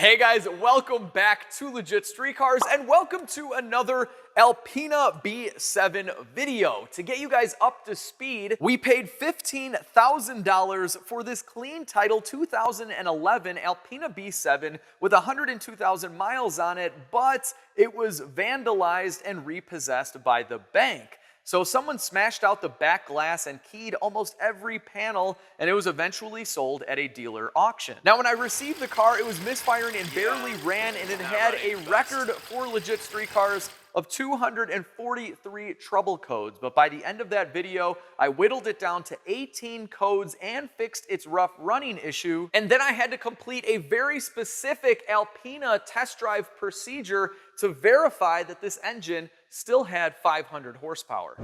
Hey guys, welcome back to Legit Street Cars and welcome to another Alpina B7 video. To get you guys up to speed, we paid $15,000 for this clean title 2011 Alpina B7 with 102,000 miles on it, but it was vandalized and repossessed by the bank. So someone smashed out the back glass and keyed almost every panel, and it was eventually sold at a dealer auction. Now, when I received the car, it was misfiring and barely ran, and it had a record for Legit Street Cars of 243 trouble codes. But by the end of that video, I whittled it down to 18 codes and fixed its rough running issue. And then I had to complete a very specific Alpina test drive procedure to verify that this engine still had 500 horsepower.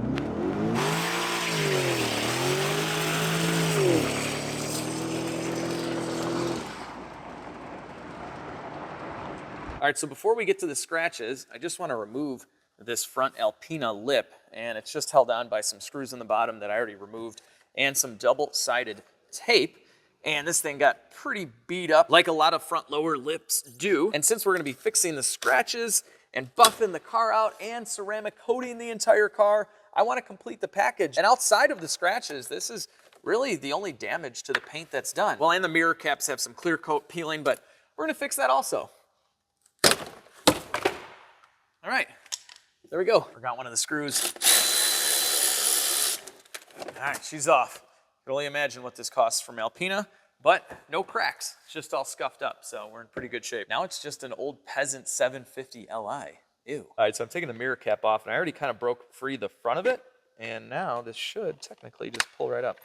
All right, so before we get to the scratches, I just want to remove this front Alpina lip, and it's just held on by some screws in the bottom that I already removed and some double-sided tape. And this thing got pretty beat up, like a lot of front lower lips do. And since we're going to be fixing the scratches and buffing the car out and ceramic coating the entire car, I want to complete the package. And outside of the scratches, this is really the only damage to the paint that's done. Well, and the mirror caps have some clear coat peeling, but we're going to fix that also. All right, there we go. Forgot one of the screws. All right, she's off. You can only imagine what this costs from Alpina, but no cracks. It's just all scuffed up, so we're in pretty good shape. Now it's just an old peasant 750 Li. Ew. All right, so I'm taking the mirror cap off, and I already kind of broke free the front of it, and now this should technically just pull right up.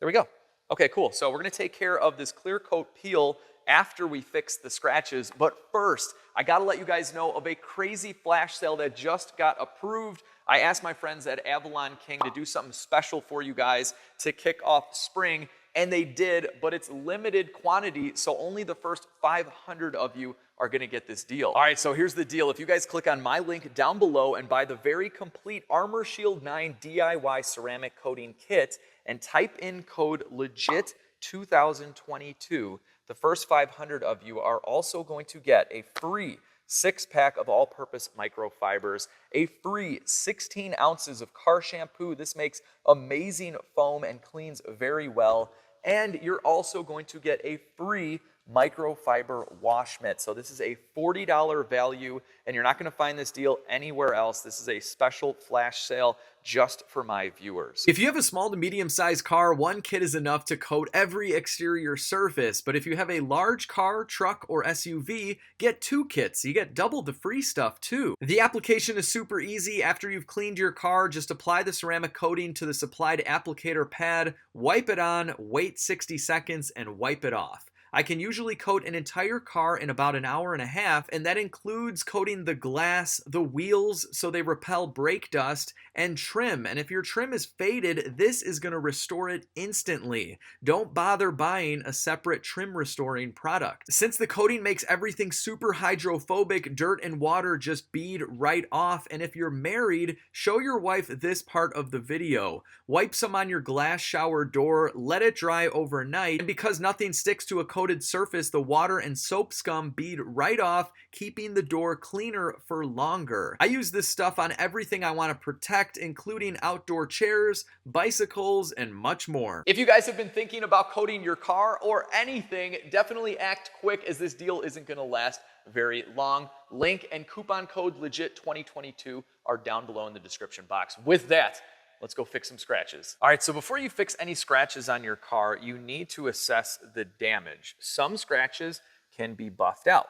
There we go. Okay, cool. So we're gonna take care of this clear coat peel after we fix the scratches, but first, I gotta let you guys know of a crazy flash sale that just got approved. I asked my friends at Avalon King to do something special for you guys to kick off spring, and they did, but it's limited quantity, so only the first 500 of you are gonna get this deal. All right, so here's the deal. If you guys click on my link down below and buy the very complete Armor Shield 9 DIY ceramic coating kit and type in code LEGIT 2022, the first 500 of you are also going to get a free 6-pack of all-purpose microfibers, a free 16 ounces of car shampoo. This makes amazing foam and cleans very well. And you're also going to get a free microfiber wash mitt. So this is a $40 value, and you're not going to find this deal anywhere else. This is a special flash sale just for my viewers. If you have a small to medium-sized car, one kit is enough to coat every exterior surface. But if you have a large car, truck, or SUV, get 2 kits. You get double the free stuff too. The application is super easy. After you've cleaned your car, just apply the ceramic coating to the supplied applicator pad, wipe it on, wait 60 seconds, and wipe it off. I can usually coat an entire car in about an hour and a half, and that includes coating the glass, the wheels, so they repel brake dust, and trim. And if your trim is faded, this is going to restore it instantly. Don't bother buying a separate trim restoring product. Since the coating makes everything super hydrophobic, dirt and water just bead right off. And if you're married, show your wife this part of the video. Wipe some on your glass shower door, let it dry overnight, and because nothing sticks to a coated surface, the water and soap scum bead right off, keeping the door cleaner for longer. I use this stuff on everything I want to protect, including outdoor chairs, bicycles, and much more. If you guys have been thinking about coating your car or anything, definitely act quick, as this deal isn't going to last very long. Link and coupon code LEGIT2022 are down below in the description box. With that, let's go fix some scratches. All right, so before you fix any scratches on your car, you need to assess the damage. Some scratches can be buffed out.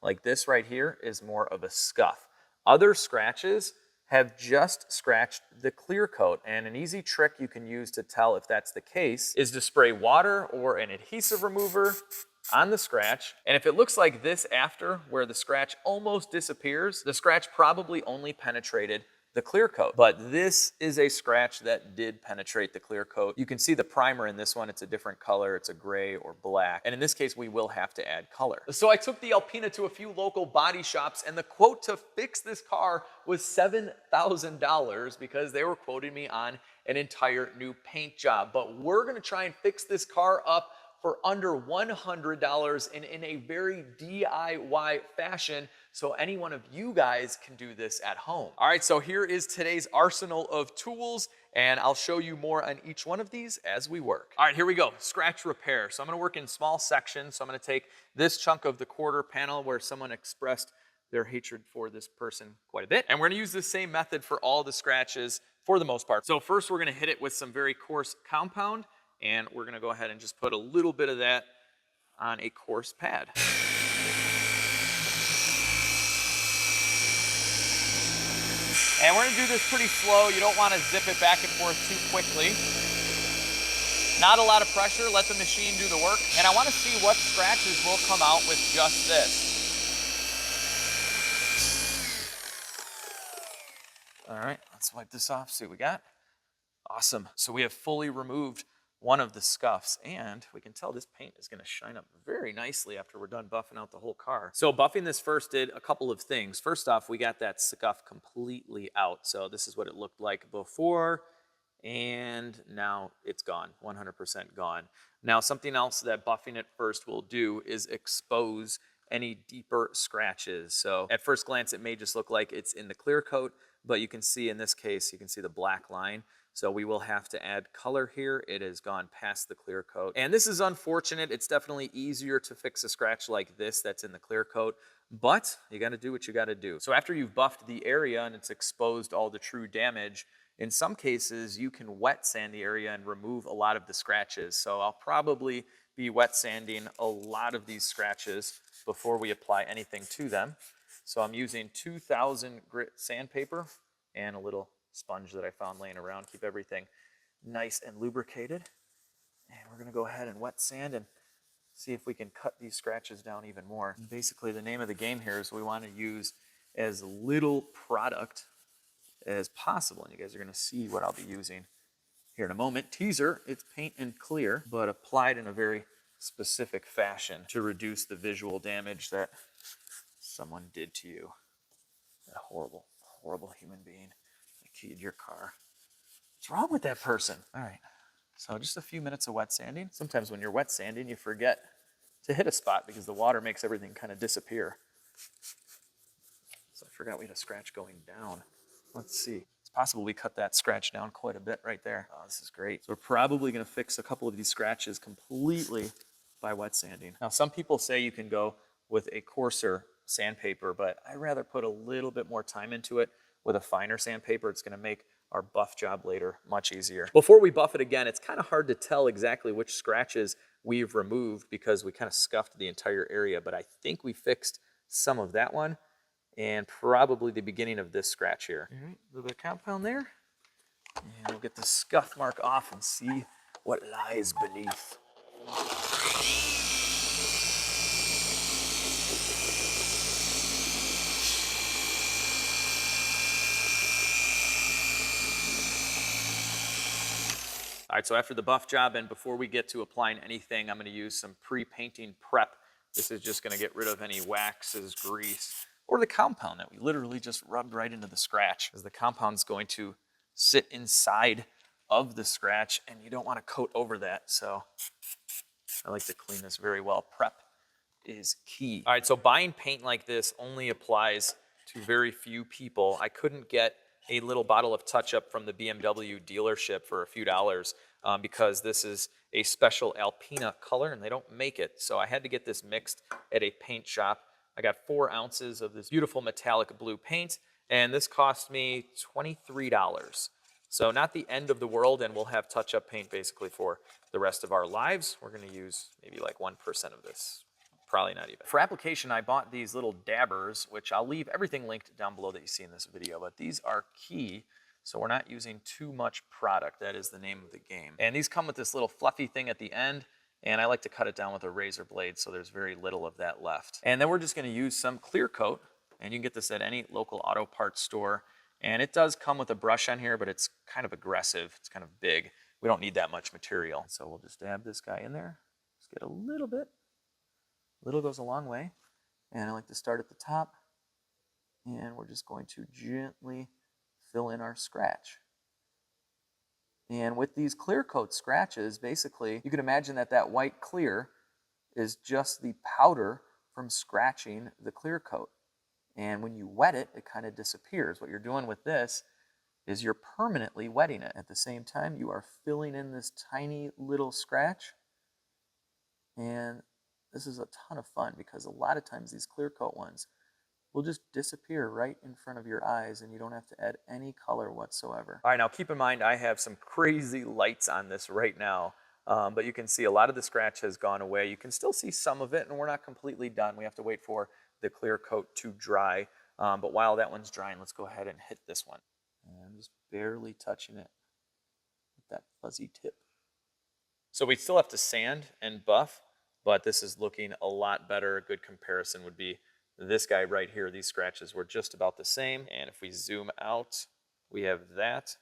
Like this right here is more of a scuff. Other scratches have just scratched the clear coat, and an easy trick you can use to tell if that's the case is to spray water or an adhesive remover on the scratch. And if it looks like this after, where the scratch almost disappears, the scratch probably only penetrated the clear coat. But this is a scratch that did penetrate the clear coat. You can see the primer in this one. It's a different color. It's a gray or black. And in this case, we will have to add color. So I took the Alpina to a few local body shops, and the quote to fix this car was $7,000 because they were quoting me on an entire new paint job. But we're gonna try and fix this car up for under $100 and in a very DIY fashion, so any one of you guys can do this at home. All right, so here is today's arsenal of tools, and I'll show you more on each one of these as we work. All right, here we go, scratch repair. So I'm gonna work in small sections. So I'm gonna take this chunk of the quarter panel where someone expressed their hatred for this person quite a bit. And we're gonna use the same method for all the scratches for the most part. So first we're gonna hit it with some very coarse compound, and we're gonna go ahead and just put a little bit of that on a coarse pad. And we're gonna do this pretty slow. You don't wanna zip it back and forth too quickly. Not a lot of pressure, let the machine do the work. And I wanna see what scratches will come out with just this. All right, let's wipe this off, see what we got. Awesome, so we have fully removed one of the scuffs, and we can tell this paint is gonna shine up very nicely after we're done buffing out the whole car. So buffing this first did a couple of things. First off, we got that scuff completely out. So this is what it looked like before, and now it's gone, 100% gone. Now something else that buffing it first will do is expose any deeper scratches. So at first glance, it may just look like it's in the clear coat, but you can see in this case, you can see the black line. So we will have to add color here. It has gone past the clear coat. And this is unfortunate. It's definitely easier to fix a scratch like this that's in the clear coat, but you gotta do what you gotta do. So after you've buffed the area and it's exposed all the true damage, in some cases you can wet sand the area and remove a lot of the scratches. So I'll probably be wet sanding a lot of these scratches before we apply anything to them. So I'm using 2000 grit sandpaper and a little sponge that I found laying around, keep everything nice and lubricated. And we're gonna go ahead and wet sand and see if we can cut these scratches down even more. And basically the name of the game here is we wanna use as little product as possible. And you guys are gonna see what I'll be using here in a moment. Teaser, it's paint and clear, but applied in a very specific fashion to reduce the visual damage that someone did to you. That horrible, horrible human being. Keyed your car. What's wrong with that person? All right, so just a few minutes of wet sanding. Sometimes when you're wet sanding, you forget to hit a spot because the water makes everything kind of disappear. So I forgot we had a scratch going down. Let's see. It's possible we cut that scratch down quite a bit right there. Oh, this is great. So we're probably gonna fix a couple of these scratches completely by wet sanding. Now, some people say you can go with a coarser sandpaper, but I'd rather put a little bit more time into it. With a finer sandpaper, it's gonna make our buff job later much easier. Before we buff it again, it's kind of hard to tell exactly which scratches we've removed because we kind of scuffed the entire area, but I think we fixed some of that one and probably the beginning of this scratch here. All right, a little bit of compound there. And we'll get the scuff mark off and see what lies beneath. All right, so after the buff job and before we get to applying anything, I'm gonna use some pre-painting prep. This is just gonna get rid of any waxes, grease, or the compound that we literally just rubbed right into the scratch, because the compound's going to sit inside of the scratch and you don't wanna coat over that. So I like to clean this very well. Prep is key. All right, so buying paint like this only applies to very few people. I couldn't get a little bottle of touch-up from the BMW dealership for a few dollars because this is a special Alpina color and they don't make it. So I had to get this mixed at a paint shop. I got 4 ounces of this beautiful metallic blue paint, and this cost me $23. So not the end of the world, and we'll have touch-up paint basically for the rest of our lives. We're gonna use maybe like 1% of this. Probably not even. For application, I bought these little dabbers, which I'll leave everything linked down below that you see in this video, but these are key, so we're not using too much product. That is the name of the game. And these come with this little fluffy thing at the end, and I like to cut it down with a razor blade so there's very little of that left. And then we're just gonna use some clear coat, and you can get this at any local auto parts store. And it does come with a brush on here, but it's kind of aggressive, it's kind of big. We don't need that much material. So we'll just dab this guy in there, just get a little bit. Little goes a long way, and I like to start at the top, and we're just going to gently fill in our scratch. And with these clear coat scratches, basically, you can imagine that that white clear is just the powder from scratching the clear coat. And when you wet it, it kind of disappears. What you're doing with this is you're permanently wetting it. At the same time, you are filling in this tiny little scratch. And this is a ton of fun because a lot of times these clear coat ones will just disappear right in front of your eyes and you don't have to add any color whatsoever. All right, now keep in mind I have some crazy lights on this right now, but you can see a lot of the scratch has gone away. You can still see some of it and we're not completely done. We have to wait for the clear coat to dry, but while that one's drying, let's go ahead and hit this one. And I'm just barely touching it with that fuzzy tip. So we still have to sand and buff, but this is looking a lot better. A good comparison would be this guy right here. These scratches were just about the same. And if we zoom out, we have that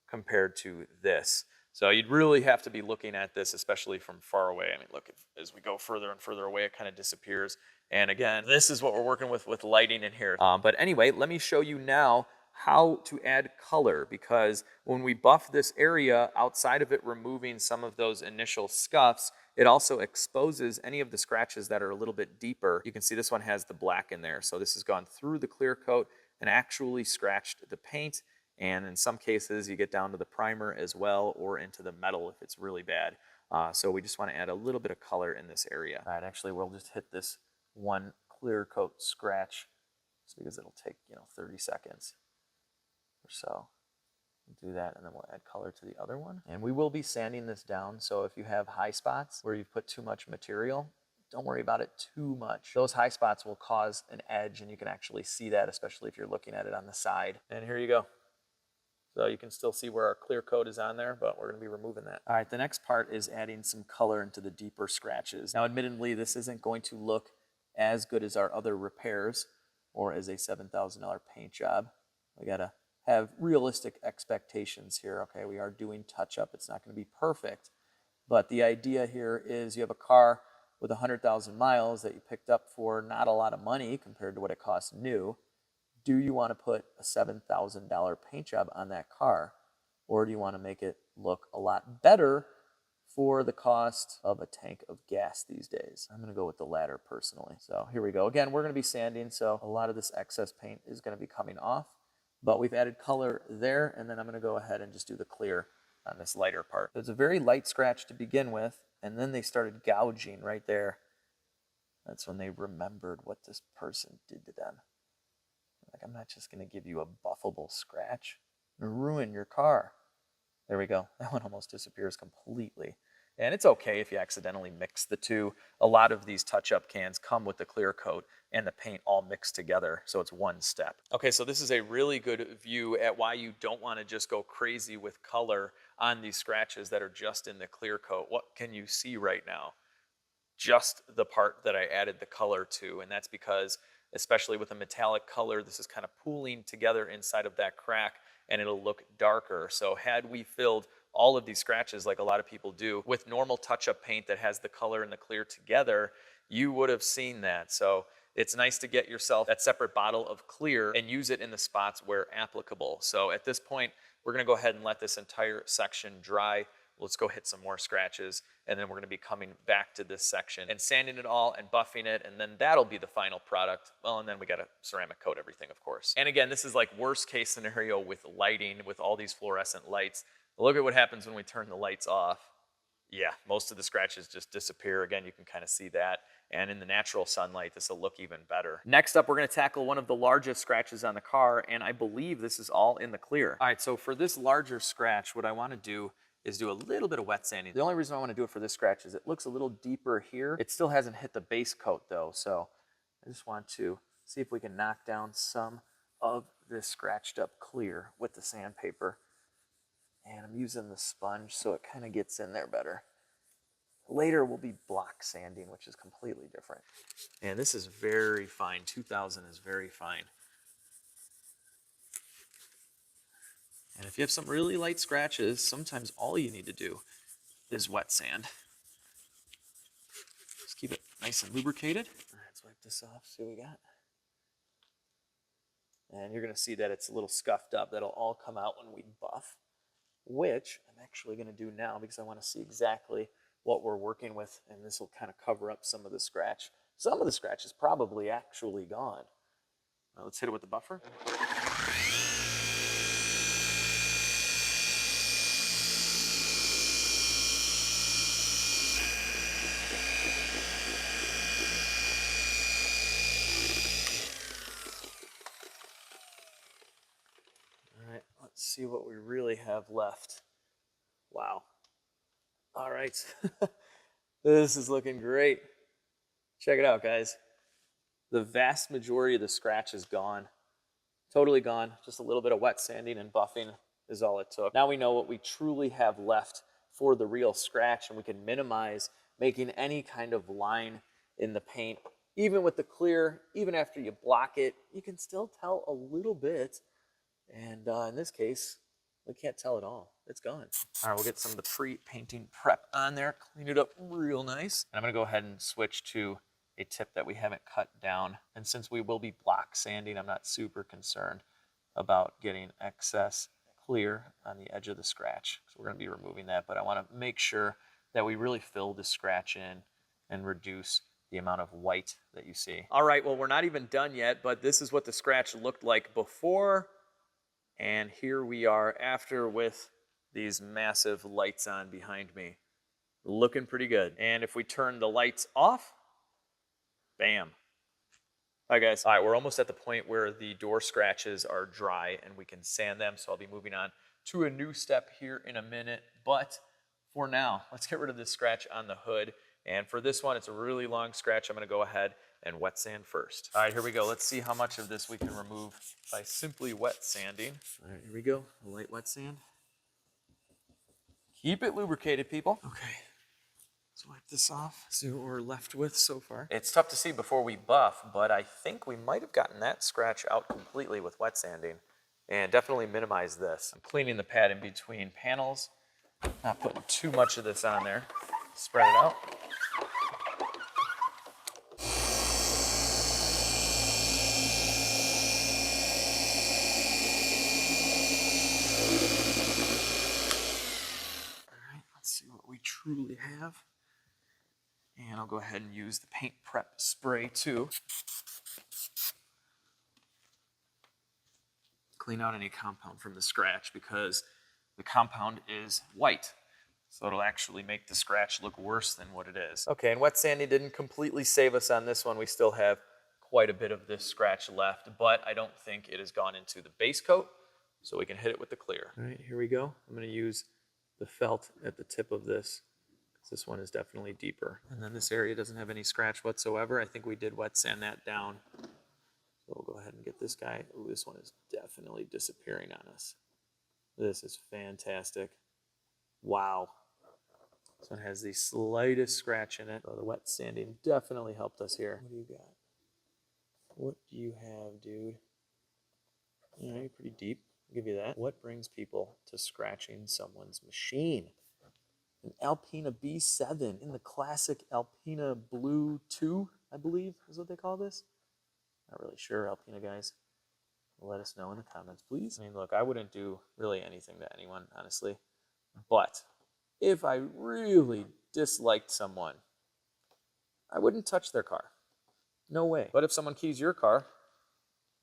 compared to this. So you'd really have to be looking at this, especially from far away. I mean, look, as we go further and further away, it kind of disappears. And again, this is what we're working with lighting in here. But anyway, let me show you now how to add color, because when we buff this area, outside of it removing some of those initial scuffs, it also exposes any of the scratches that are a little bit deeper. You can see this one has the black in there. So this has gone through the clear coat and actually scratched the paint. And in some cases, you get down to the primer as well, or into the metal if it's really bad. So we just want to add a little bit of color in this area. All right, actually, we'll just hit this one clear coat scratch because it'll take, 30 seconds or so. Do that, and then we'll add color to the other one. And we will be sanding this down, so if you have high spots where you've put too much material, don't worry about it too much. Those high spots will cause an edge, and you can actually see that, especially if you're looking at it on the side. And here you go. So you can still see where our clear coat is on there, but we're going to be removing that. All right, the next part is adding some color into the deeper scratches. Now, admittedly, this isn't going to look as good as our other repairs or as a $7,000 paint job. We got to have realistic expectations here. Okay, we are doing touch-up. It's not going to be perfect, but the idea here is you have a car with 100,000 miles that you picked up for not a lot of money compared to what it costs new. Do you want to put a $7,000 paint job on that car, or do you want to make it look a lot better for the cost of a tank of gas these days? I'm going to go with the latter personally. So here we go. Again, we're going to be sanding, so a lot of this excess paint is going to be coming off. But we've added color there, and then I'm going to go ahead and just do the clear on this lighter part. So it's a very light scratch to begin with, and then they started gouging right there. That's when they remembered what this person did to them. Like, I'm not just going to give you a buffable scratch and ruin your car. There we go. That one almost disappears completely. And it's okay if you accidentally mix the two. A lot of these touch-up cans come with the clear coat and the paint all mixed together, so it's one step. Okay, so this is a really good view at why you don't want to just go crazy with color on these scratches that are just in the clear coat. What can you see right now? Just the part that I added the color to, and that's because, especially with a metallic color, this is kind of pooling together inside of that crack, and it'll look darker. So had we filled all of these scratches like a lot of people do with normal touch-up paint that has the color and the clear together, you would have seen that. So it's nice to get yourself that separate bottle of clear and use it in the spots where applicable. So at this point, we're going to go ahead and let this entire section dry. Let's go hit some more scratches, and then we're going to be coming back to this section and sanding it all and buffing it, and then that'll be the final product. Well, and then we got to ceramic coat everything, of course. And again, this is like worst case scenario with lighting, with all these fluorescent lights. Look at what happens when we turn the lights off. Yeah, most of the scratches just disappear. Again, you can kind of see that. And in the natural sunlight, this will look even better. Next up, we're going to tackle one of the largest scratches on the car, and I believe this is all in the clear. All right, so for this larger scratch, what I want to do is do a little bit of wet sanding. The only reason I want to do it for this scratch is it looks a little deeper here. It still hasn't hit the base coat though, so I just want to see if we can knock down some of this scratched up clear with the sandpaper. And I'm using the sponge so it kind of gets in there better. Later we'll be block sanding, which is completely different. And this is very fine. 2000 is very fine. And if you have some really light scratches, sometimes all you need to do is wet sand. Just keep it nice and lubricated. All right, let's wipe this off, see what we got. And you're going to see that it's a little scuffed up. That'll all come out when we buff. which I'm actually going to do now because I want to see exactly what we're working with, and this will kind of cover up some of the scratch. Some of the scratch is probably actually gone. Let's hit it with the buffer. All right, let's see what we really have left. Wow. All right. This is looking great. Check it out, guys. The vast majority of the scratch is gone. Totally gone. Just a little bit of wet sanding and buffing is all it took. Now we know what we truly have left for the real scratch, and we can minimize making any kind of line in the paint. Even with the clear, even after you block it, you can still tell a little bit. And in this case, we can't tell at all. It's gone. All right, we'll get some of the pre-painting prep on there, clean it up real nice. And I'm gonna go ahead and switch to a tip that we haven't cut down. And since we will be block sanding, I'm not super concerned about getting excess clear on the edge of the scratch. So we're gonna be removing that, but I wanna make sure that we really fill the scratch in and reduce the amount of white that you see. All right, well, we're not even done yet, but this is what the scratch looked like before. And here we are after with these massive lights on behind me. Looking pretty good. And if we turn the lights off, bam. Hi guys. All right, we're almost at the point where the door scratches are dry and we can sand them. So I'll be moving on to a new step here in a minute. But for now, let's get rid of this scratch on the hood. And for this one, it's a really long scratch. I'm gonna go ahead and wet sand first. All right, here we go. Let's see how much of this we can remove by simply wet sanding. All right, here we go. A light wet sand. Keep it lubricated, people. Okay, let's wipe this off. See what we're left with so far. It's tough to see before we buff, but I think we might have gotten that scratch out completely with wet sanding and definitely minimize this. I'm cleaning the pad in between panels, not putting too much of this on there. Spread it out. Truly have. And I'll go ahead and use the paint prep spray too. Clean out any compound from the scratch because the compound is white. So it'll actually make the scratch look worse than what it is. Okay, and wet sanding didn't completely save us on this one. We still have quite a bit of this scratch left, but I don't think it has gone into the base coat, so we can hit it with the clear. All right, here we go. I'm gonna use the felt at the tip of this. This one is definitely deeper. And then this area doesn't have any scratch whatsoever. I think we did wet sand that down. So we'll go ahead and get this guy. Ooh, this one is definitely disappearing on us. This is fantastic. Wow. This one has the slightest scratch in it. So the wet sanding definitely helped us here. What do you got? What do you have, dude? All right, pretty deep. I'll give you that. What brings people to scratching someone's machine? An Alpina B7 in the classic Alpina Blue 2, I believe is what they call this. Not really sure, Alpina guys. Let us know in the comments, please. I mean, look, I wouldn't do really anything to anyone, honestly. But if I really disliked someone, I wouldn't touch their car. No way. But if someone keys your car,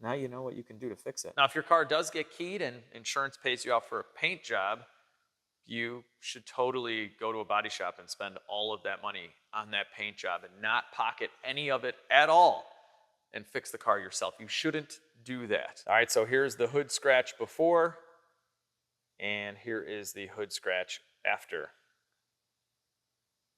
now you know what you can do to fix it. Now, if your car does get keyed and insurance pays you out for a paint job, you should totally go to a body shop and spend all of that money on that paint job and not pocket any of it at all and fix the car yourself. You shouldn't do that. All right, so here's the hood scratch before, and here is the hood scratch after.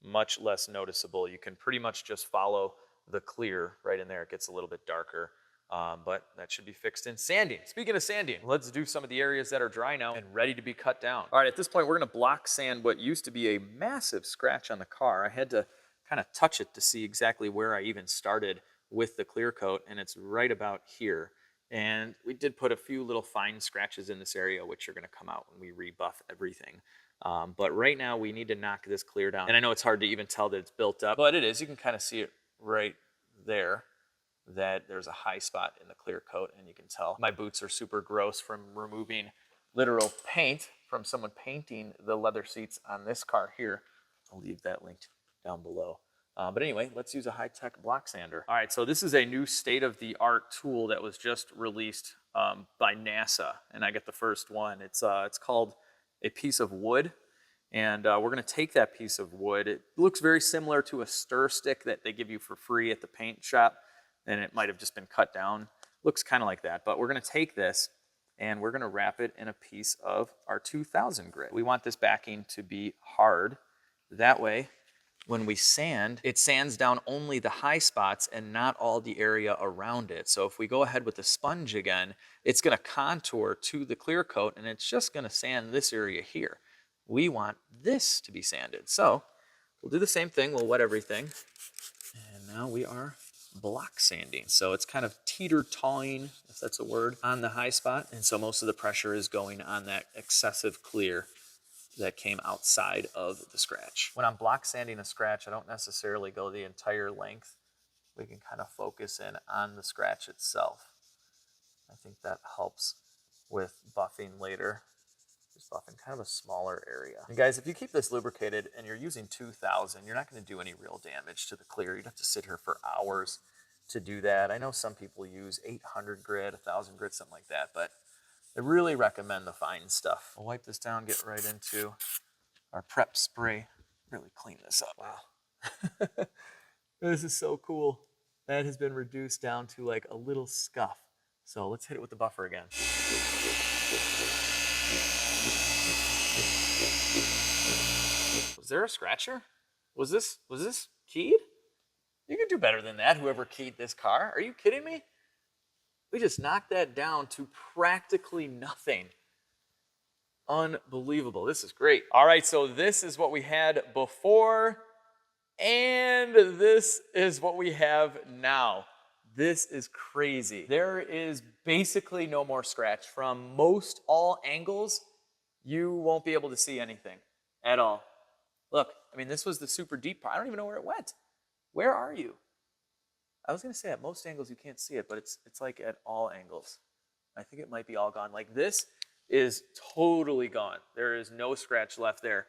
Much less noticeable. You can pretty much just follow the clear right in there. It gets a little bit darker. But that should be fixed in sanding. Speaking of sanding, let's do some of the areas that are dry now and ready to be cut down. All right, at this point, we're gonna block sand what used to be a massive scratch on the car. I had to kind of touch it to see exactly where I even started with the clear coat, and it's right about here. And we did put a few little fine scratches in this area, which are gonna come out when we rebuff everything. But right now, we need to knock this clear down. And I know it's hard to even tell that it's built up, but it is. You can kind of see it right there, that there's a high spot in the clear coat, and you can tell my boots are super gross from removing literal paint. from someone painting the leather seats on this car here. I'll leave that linked down below. But anyway, let's use a high-tech block sander. All right, so this is a new state-of-the-art tool that was just released by NASA, and I get the first one. It's called a piece of wood, and we're gonna take that piece of wood. It looks very similar to a stir stick that they give you for free at the paint shop, and it might have just been cut down. Looks kind of like that, but we're gonna take this and we're gonna wrap it in a piece of our 2000 grit. We want this backing to be hard. That way, when we sand, it sands down only the high spots and not all the area around it. So if we go ahead with the sponge again, it's gonna contour to the clear coat and it's just gonna sand this area here. We want this to be sanded. So we'll do the same thing, we'll wet everything. And now we are block sanding. So it's kind of teeter-tawing, if that's a word, on the high spot. And so most of the pressure is going on that excessive clear that came outside of the scratch. When I'm block sanding a scratch, I don't necessarily go the entire length. We can kind of focus in on the scratch itself. I think that helps with buffing later. Just buffing kind of a smaller area. And guys, if you keep this lubricated and you're using 2000, you're not gonna do any real damage to the clear. You'd have to sit here for hours to do that. I know some people use 800 grit, 1000 grit, something like that, but I really recommend the fine stuff. We'll wipe this down, get right into our prep spray. Really clean this up. Wow. This is so cool. That has been reduced down to like a little scuff. So let's hit it with the buffer again. Was there a scratcher? Was this keyed? You can do better than that, whoever keyed this car. Are you kidding me? We just knocked that down to practically nothing. Unbelievable. This is great. All right, so this is what we had before, and this is what we have now. This is crazy. There is basically no more scratch. From most all angles, you won't be able to see anything at all. Look, I mean, this was the super deep part. I don't even know where it went. Where are you? I was gonna say at most angles you can't see it, but it's like at all angles. I think it might be all gone. Like this is totally gone. There is no scratch left there.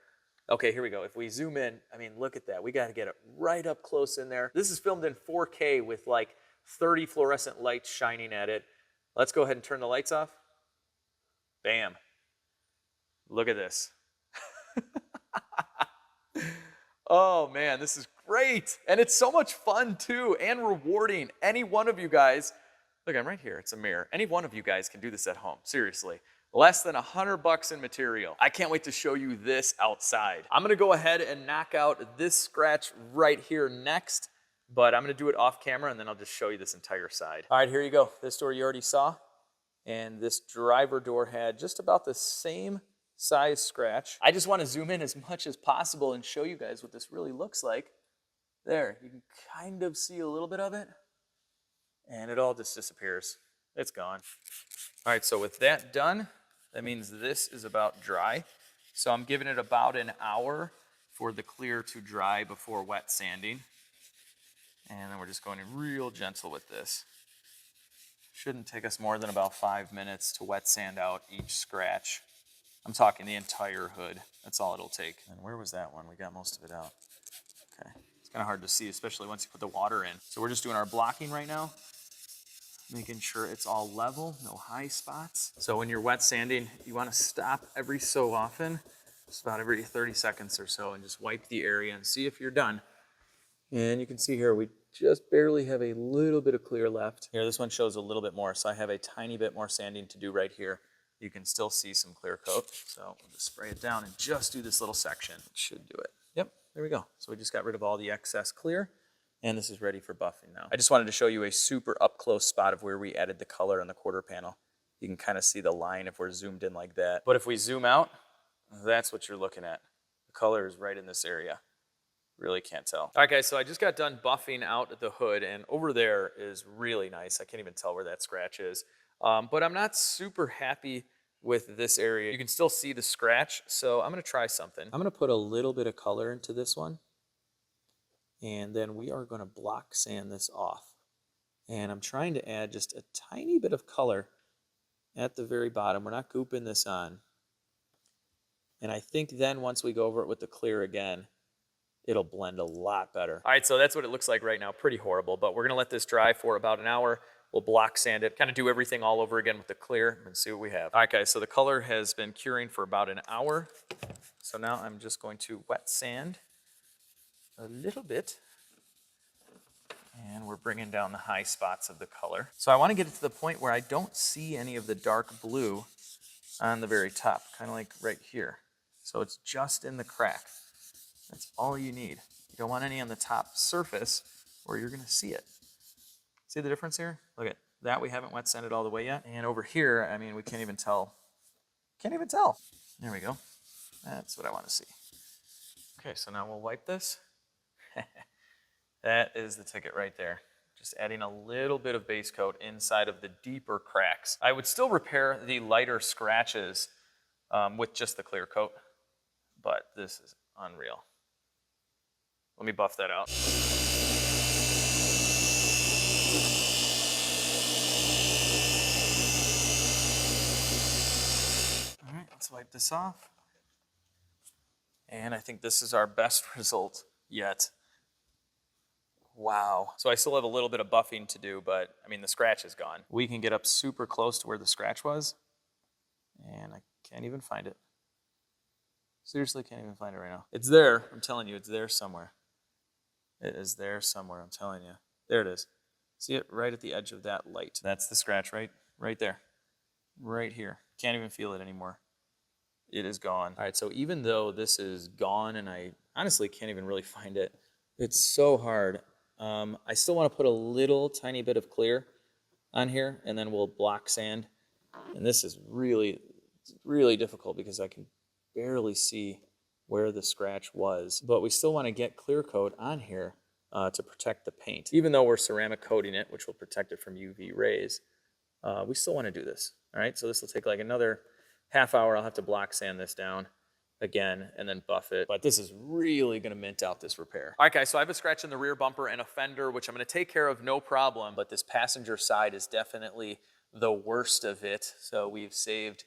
Okay, here we go. If we zoom in, I mean, look at that. We gotta get it right up close in there. This is filmed in 4K with like 30 fluorescent lights shining at it. Let's go ahead and turn the lights off. Bam. Look at this. Oh man, this is great. And it's so much fun too, and rewarding. Any one of you guys, look, I'm right here, it's a mirror. Any one of you guys can do this at home, seriously. Less than $100 in material. I can't wait to show you this outside. I'm gonna go ahead and knock out this scratch right here next, but I'm gonna do it off camera and then I'll just show you this entire side. All right, here you go. This door you already saw, and this driver door had just about the same size scratch. I just want to zoom in as much as possible and show you guys what this really looks like. There, you can kind of see a little bit of it, and it all just disappears. It's gone. All right, so with that done, that means this is about dry. So I'm giving it about an hour for the clear to dry before wet sanding. And then we're just going in real gentle with this. Shouldn't take us more than about 5 minutes to wet sand out each scratch. I'm talking the entire hood. That's all it'll take. And where was that one? We got most of it out. Okay. It's kind of hard to see, especially once you put the water in. So we're just doing our blocking right now, making sure it's all level, no high spots. So when you're wet sanding, you want to stop every so often, just about every 30 seconds or so, and just wipe the area and see if you're done. And you can see here, we just barely have a little bit of clear left. Here, this one shows a little bit more, so I have a tiny bit more sanding to do right here. You can still see some clear coat. So we'll just spray it down and just do this little section. It should do it. Yep, there we go. So we just got rid of all the excess clear, and this is ready for buffing now. I just wanted to show you a super up close spot of where we added the color on the quarter panel. You can kind of see the line if we're zoomed in like that. But if we zoom out, that's what you're looking at. The color is right in this area. Really can't tell. All right, guys, so I just got done buffing out the hood, and over there is really nice. I can't even tell where that scratch is. But I'm not super happy with this area. You can still see the scratch, so I'm gonna try something. I'm gonna put a little bit of color into this one, and then we are gonna block sand this off. And I'm trying to add just a tiny bit of color at the very bottom. We're not gooping this on. And I think then once we go over it with the clear again, it'll blend a lot better. All right, so that's what it looks like right now. Pretty horrible, but we're gonna let this dry for about an hour. We'll block sand it, kind of do everything all over again with the clear and see what we have. All right, guys, so the color has been curing for about an hour. So now I'm just going to wet sand a little bit. And we're bringing down the high spots of the color. So I want to get it to the point where I don't see any of the dark blue on the very top, kind of like right here. So it's just in the crack. That's all you need. You don't want any on the top surface or you're going to see it. See the difference here? Look at that. We haven't wet sanded all the way yet. And over here, I mean, we can't even tell. Can't even tell. There we go. That's what I want to see. Okay, so now we'll wipe this. That is the ticket right there. Just adding a little bit of base coat inside of the deeper cracks. I would still repair the lighter scratches with just the clear coat, but this is unreal. Let me buff that out. All right, let's wipe this off. And I think this is our best result yet. Wow. So I still have a little bit of buffing to do, but I mean, the scratch is gone. We can get up super close to where the scratch was, and I can't even find it. Seriously, can't even find it right now. It's there. I'm telling you, it's there somewhere. It is there somewhere, I'm telling you. There it is. See it right at the edge of that light. That's the scratch right there. Right here. Can't even feel it anymore. It is gone. All right, so even though this is gone and I honestly can't even really find it, it's so hard. I still want to put a little tiny bit of clear on here, and then we'll block sand. And this is really, really difficult because I can barely see where the scratch was. But we still want to get clear coat on here to protect the paint. Even though we're ceramic coating it, which will protect it from UV rays, we still want to do this. All right, so this will take like another half hour. I'll have to block sand this down again and then buff it. But this is really gonna mint out this repair. All right, guys, so I have a scratch in the rear bumper and a fender, which I'm gonna take care of, no problem, but this passenger side is definitely the worst of it. So we've saved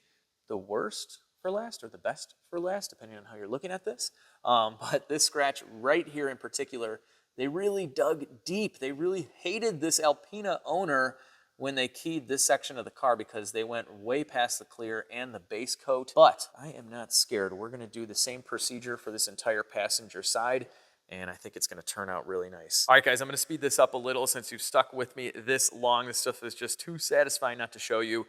the worst for last or the best for last, depending on how you're looking at this. But this scratch right here in particular, they really dug deep. They really hated this Alpina owner when they keyed this section of the car because they went way past the clear and the base coat. But I am not scared. We're gonna do the same procedure for this entire passenger side, and I think it's gonna turn out really nice. All right, guys, I'm gonna speed this up a little since you've stuck with me this long. This stuff is just too satisfying not to show you.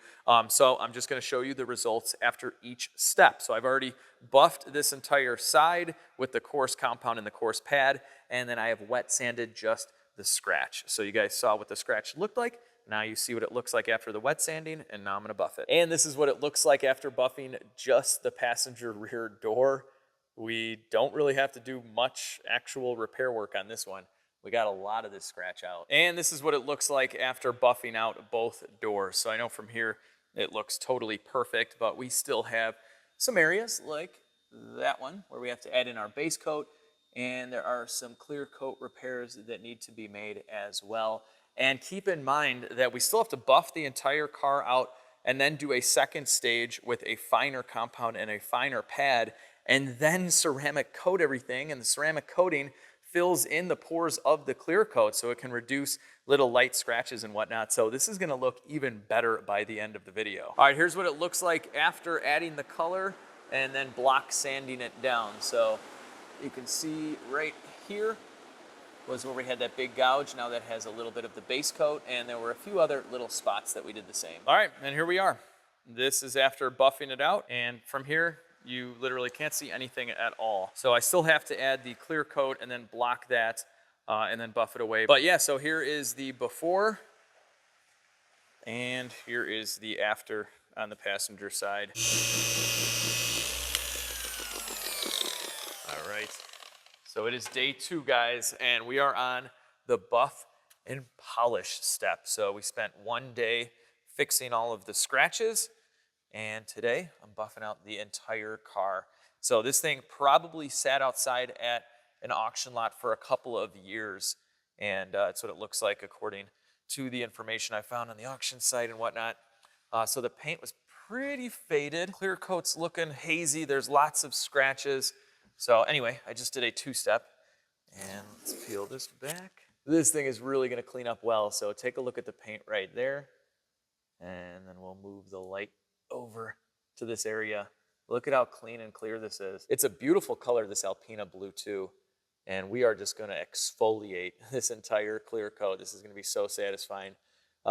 So I'm just gonna show you the results after each step. So I've already buffed this entire side with the coarse compound and the coarse pad, and then I have wet sanded just the scratch. So you guys saw what the scratch looked like. Now you see what it looks like after the wet sanding, and now I'm gonna buff it. And this is what it looks like after buffing just the passenger rear door. We don't really have to do much actual repair work on this one. We got a lot of this scratch out. And this is what it looks like after buffing out both doors. So I know from here it looks totally perfect, but we still have some areas like that one where we have to add in our base coat, and there are some clear coat repairs that need to be made as well. And keep in mind that we still have to buff the entire car out and then do a second stage with a finer compound and a finer pad, and then ceramic coat everything, and the ceramic coating fills in the pores of the clear coat so it can reduce little light scratches and whatnot. So this is gonna look even better by the end of the video. All right, here's what it looks like after adding the color and then block sanding it down. So you can see right here was where we had that big gouge. Now that has a little bit of the base coat, and there were a few other little spots that we did the same. All right, and here we are. This is after buffing it out, and from here, you literally can't see anything at all. So I still have to add the clear coat and then block that and then buff it away. But yeah, so here is the before, and here is the after on the passenger side. All right. So it is day 2, guys, and we are on the buff and polish step. So we spent one day fixing all of the scratches, and today I'm buffing out the entire car. So this thing probably sat outside at an auction lot for a couple of years, and that's what it looks like according to the information I found on the auction site and whatnot. So the paint was pretty faded. Clear coat's looking hazy. There's lots of scratches. So anyway, I just did a 2-step. And let's peel this back. This thing is really gonna clean up well, so take a look at the paint right there. And then we'll move the light over to this area. Look at how clean and clear this is. It's a beautiful color, this Alpina blue too. And we are just gonna exfoliate this entire clear coat. This is gonna be so satisfying.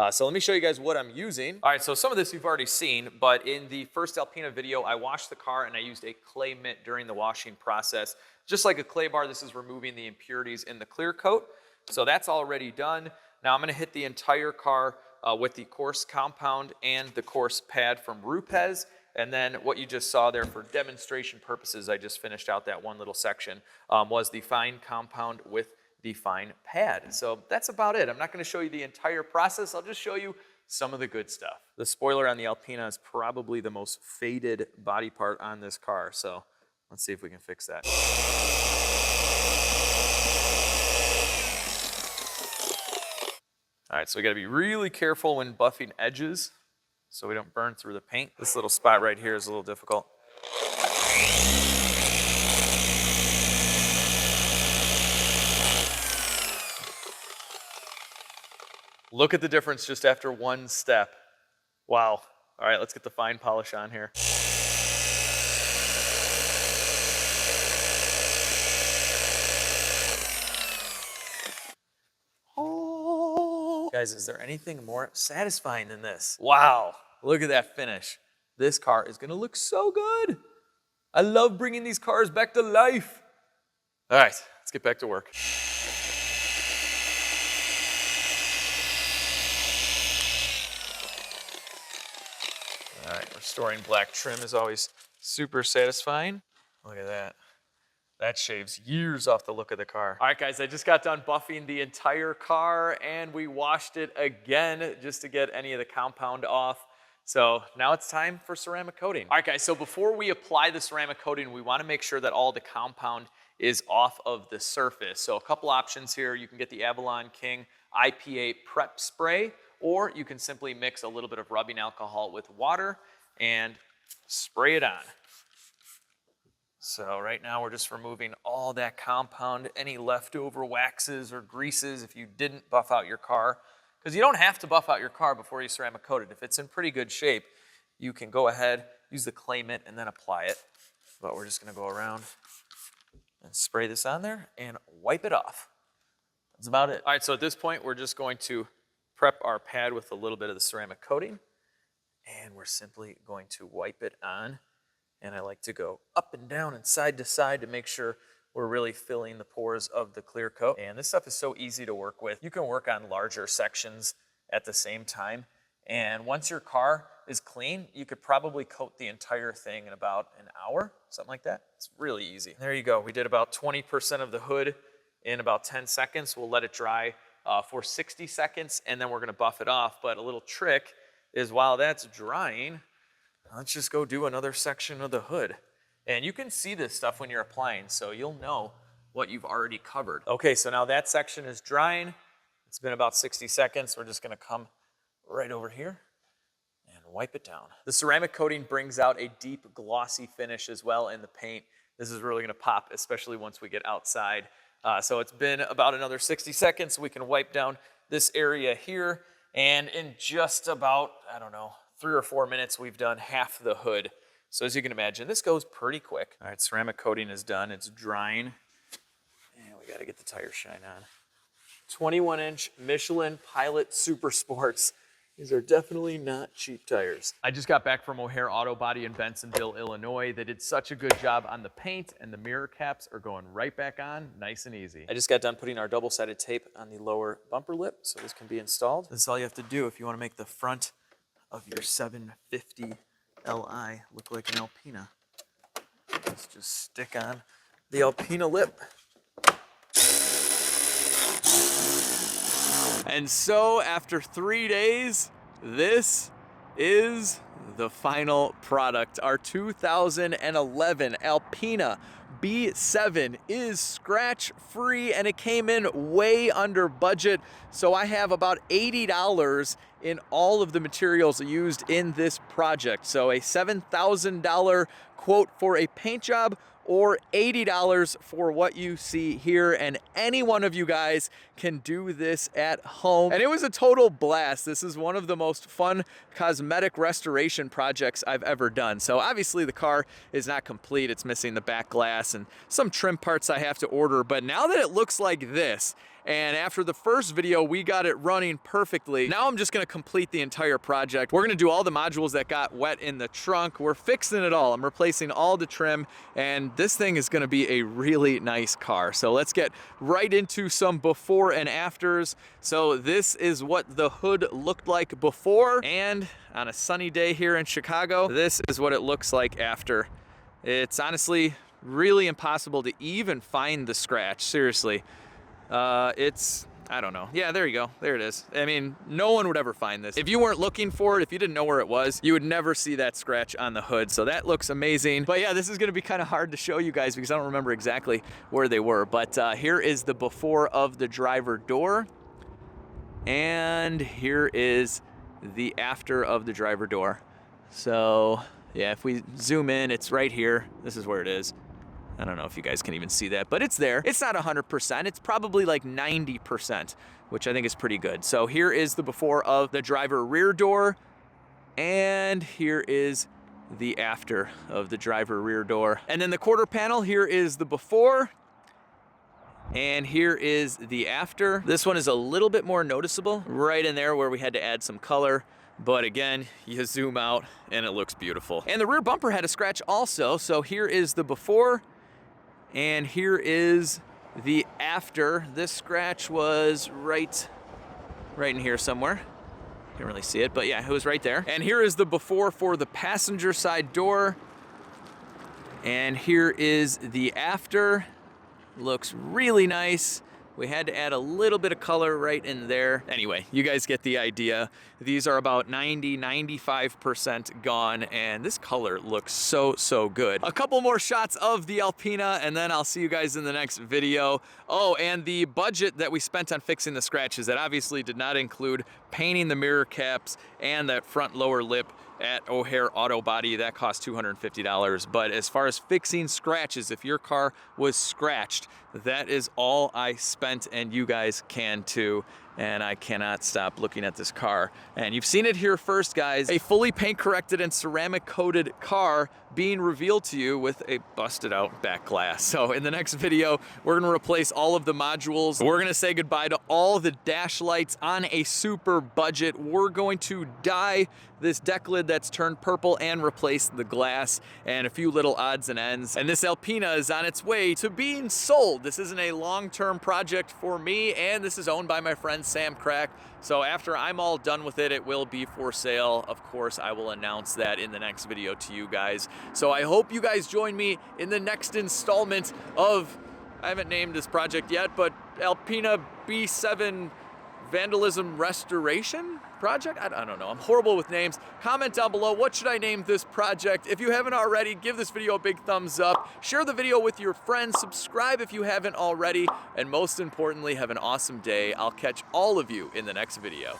So let me show you guys what I'm using. All right, so some of this you've already seen, but in the first Alpina video, I washed the car and I used a clay mitt during the washing process. Just like a clay bar, this is removing the impurities in the clear coat. So that's already done. Now I'm gonna hit the entire car with the coarse compound and the coarse pad from Rupes. And then what you just saw there for demonstration purposes, I just finished out that one little section, was the fine compound with the fine pad. So that's about it. I'm not gonna show you the entire process. I'll just show you some of the good stuff. The spoiler on the Alpina is probably the most faded body part on this car. So let's see if we can fix that. All right, so we gotta be really careful when buffing edges so we don't burn through the paint. This little spot right here is a little difficult. Look at the difference just after one step. Wow. All right, let's get the fine polish on here. Oh. Guys, is there anything more satisfying than this? Wow, look at that finish. This car is gonna look so good. I love bringing these cars back to life. All right, let's get back to work. All right, restoring black trim is always super satisfying. Look at that. That shaves years off the look of the car. All right, guys, I just got done buffing the entire car and we washed it again just to get any of the compound off. So now it's time for ceramic coating. All right, guys, so before we apply the ceramic coating, we wanna make sure that all the compound is off of the surface. So a couple options here. You can get the Avalon King IPA Prep Spray, or you can simply mix a little bit of rubbing alcohol with water and spray it on. So right now we're just removing all that compound, any leftover waxes or greases if you didn't buff out your car. Because you don't have to buff out your car before you ceramic coat it. If it's in pretty good shape, you can go ahead, use the clay mitt and then apply it. But we're just gonna go around and spray this on there and wipe it off. That's about it. All right, so at this point, we're just going to prep our pad with a little bit of the ceramic coating. And we're simply going to wipe it on. And I like to go up and down and side to side to make sure we're really filling the pores of the clear coat. And this stuff is so easy to work with. You can work on larger sections at the same time. And once your car is clean, you could probably coat the entire thing in about an hour, something like that. It's really easy. There you go. We did about 20% of the hood in about 10 seconds. We'll let it dry for 60 seconds, and then we're gonna buff it off. But a little trick is while that's drying, let's just go do another section of the hood. And you can see this stuff when you're applying, so you'll know what you've already covered. Okay, so now that section is drying. It's been about 60 seconds. We're just gonna come right over here and wipe it down. The ceramic coating brings out a deep glossy finish as well in the paint. This is really gonna pop, especially once we get outside. So it's been about another 60 seconds. We can wipe down this area here. And in just about, I don't know, 3 or 4 minutes, we've done half the hood. So as you can imagine, this goes pretty quick. All right, ceramic coating is done. It's drying. And we gotta get the tire shine on. 21-inch Michelin Pilot Super Sports. These are definitely not cheap tires. I just got back from O'Hare Auto Body in Bensonville, Illinois. They did such a good job on the paint, and the mirror caps are going right back on, nice and easy. I just got done putting our double-sided tape on the lower bumper lip, so this can be installed. This is all you have to do if you want to make the front of your 750 Li look like an Alpina. Let's just stick on the Alpina lip. And so after 3 days, this is the final product. Our 2011 Alpina B7 is scratch-free and it came in way under budget. So I have about $80 in all of the materials used in this project. So a $7,000 quote for a paint job, or $80 for what you see here, and any one of you guys can do this at home. And it was a total blast. This is one of the most fun cosmetic restoration projects I've ever done. So obviously the car is not complete. It's missing the back glass and some trim parts I have to order, but now that it looks like this, and after the first video, we got it running perfectly. Now I'm just gonna complete the entire project. We're gonna do all the modules that got wet in the trunk. We're fixing it all. I'm replacing all the trim, and this thing is gonna be a really nice car. So let's get right into some before and afters. So this is what the hood looked like before, and on a sunny day here in Chicago, this is what it looks like after. It's honestly really impossible to even find the scratch, seriously. I don't know. Yeah, there you go. There it is. I mean, no one would ever find this. If you weren't looking for it, if you didn't know where it was, you would never see that scratch on the hood. So that looks amazing. But yeah, this is gonna be kind of hard to show you guys because I don't remember exactly where they were. But here is the before of the driver door. And here is the after of the driver door. So yeah, if we zoom in, it's right here. This is where it is. I don't know if you guys can even see that, but it's there. It's not 100%, it's probably like 90%, which I think is pretty good. So here is the before of the driver rear door, and here is the after of the driver rear door. And then the quarter panel, here is the before, and here is the after. This one is a little bit more noticeable, right in there where we had to add some color. But again, you zoom out and it looks beautiful. And the rear bumper had a scratch also, so here is the before, and here is the after. This scratch was right in here somewhere. Can't really see it, but yeah, it was right there. And here is the before for the passenger side door. And here is the after. Looks really nice. We had to add a little bit of color right in there. Anyway, you guys get the idea. These are about 90–95% gone, and this color looks so, so good. A couple more shots of the Alpina, and then I'll see you guys in the next video. Oh, and the budget that we spent on fixing the scratches, that obviously did not include painting the mirror caps and that front lower lip at O'Hare Auto Body. That cost $250. But as far as fixing scratches, if your car was scratched, that is all I spent, and you guys can too. And I cannot stop looking at this car. And you've seen it here first, guys. A fully paint corrected and ceramic coated car being revealed to you with a busted out back glass. So in the next video, we're gonna replace all of the modules. We're gonna say goodbye to all the dash lights on a super budget. We're going to dye this deck lid that's turned purple and replace the glass and a few little odds and ends. And this Alpina is on its way to being sold. This isn't a long-term project for me, and this is owned by my friend Sam Crack. So after I'm all done with it, it will be for sale. Of course, I will announce that in the next video to you guys. So I hope you guys join me in the next installment of, I haven't named this project yet, but Alpina B7 Vandalism Restoration Project? I don't know. I'm horrible with names. Comment down below, what should I name this project? If you haven't already, give this video a big thumbs up. Share the video with your friends. Subscribe if you haven't already. And most importantly, have an awesome day. I'll catch all of you in the next video.